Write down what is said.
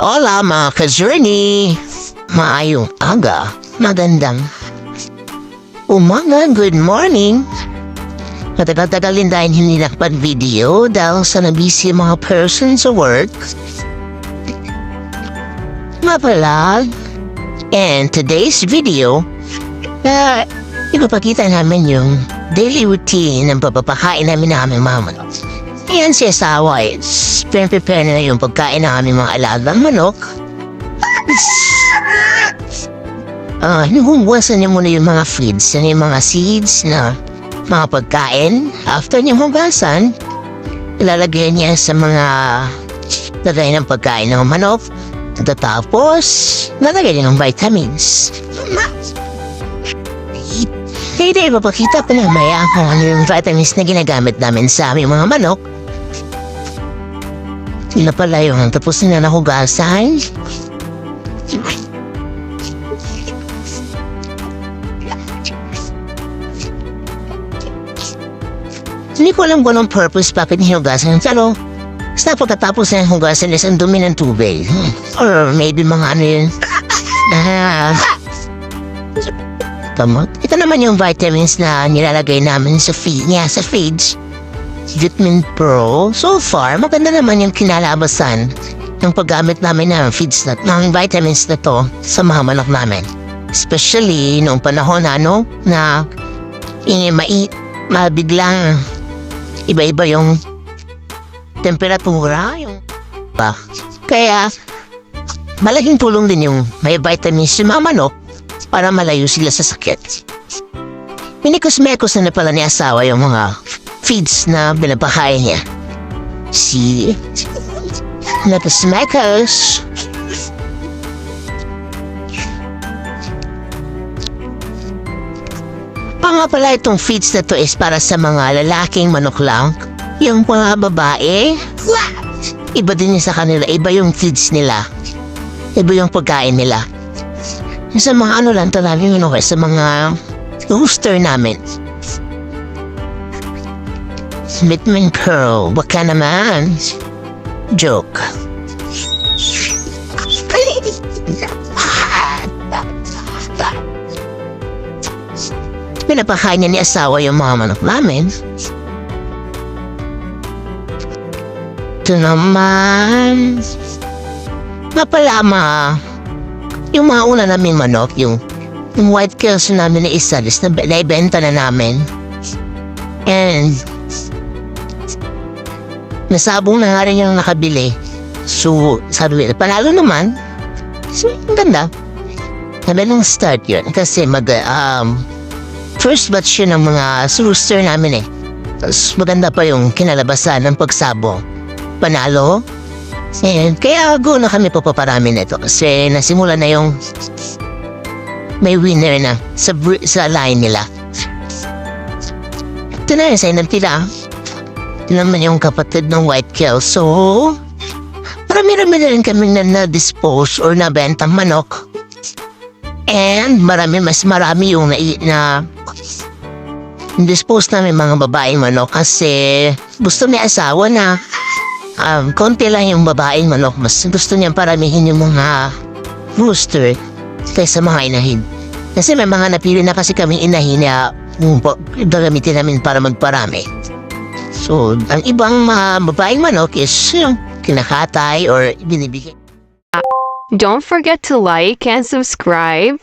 Hola mga ka-journey! Maayong aga, magandang umaga, good morning! Matagal-tagalin dahil hindi nakapag-video dahil sa nabisi mga person sa work. Mapalag, and today's video, ipapakita namin yung daily routine ng papapakain namin mga manok. Ayan si asawa is prepare na yung pagkain ng aming mga alagang manok. Hinuhugasan niya muna yung mga feeds, yung mga seeds na mga pagkain. After niya hugasan, ilalagay niya sa mga lagay ng pagkain ng manok. Tapos, nalagay niya ng vitamins. Kaya dahil papakita pa na maya kung ano yung vitamins na ginagamit namin sa aming mga manok. Yun na pala yung tapos na nahugasan. Hindi ko alam kung anong purpose bakit hinugasan. Pero, sa pagkatapos na hugasan is ang dumi ng tubig. Or maybe mga ano yun. Tama. Ito naman yung vitamins na nilalagay namin sa feed niya, sa feeds. Vitamin Pro. So far, maganda naman yung kinalabasan ng paggamit namin ng feeds ng vitamins na to sa mga manok namin. Especially noong panahon na mabiglang iba-iba yung temperatura. Kaya, malaking tulong din yung may vitamins sa mga manok para malayo sila sa sakit. Minikos-mekos na pala ni asawa yung mga feeds na binabakain niya. See? Mekos-mekos. Nga pala itong feeds na to is para sa mga lalaking manok lang. Yung mga babae, iba din sa kanila. Iba yung feeds nila. Iba yung pagkain nila. Sa mga lang talagang sa mga rooster namin. Vitamin Pearl, baka naman. Joke. Pinapakain niya ni asawa yung mga manok namin. Ito naman. Mapalama. Yung mga una namin manok, yung white kills namin na isa, naibenta na namin. And, nasabong na nga rin yung nakabili. So, sabi ko, panalo naman. So, ang ganda. Sabi nung start yun. Kasi first batch yun ng mga rooster namin eh. Tapos maganda pa yung kinalabasan ng pagsabong. Panalo. And kaya go na kami papaparami nito kasi nasimula na yung may winner na sa line nila. Ito na yung sign ng tila. Ito naman yung kapatid ng white kill. So, marami-rami na rin kami na-dispose or nabentang manok. And mas marami yung dispose namin mga babaeng manok kasi gusto ni asawa na konti lang yung babaeng manok. Mas gusto niya paramihin yung mga rooster kaysa mga inahin. Kasi may mga napili na kasi kaming inahin na gagamitin namin para magparami. So, ang ibang mga babaeng manok is yung kinakatay or binibigay. Don't forget to like and subscribe.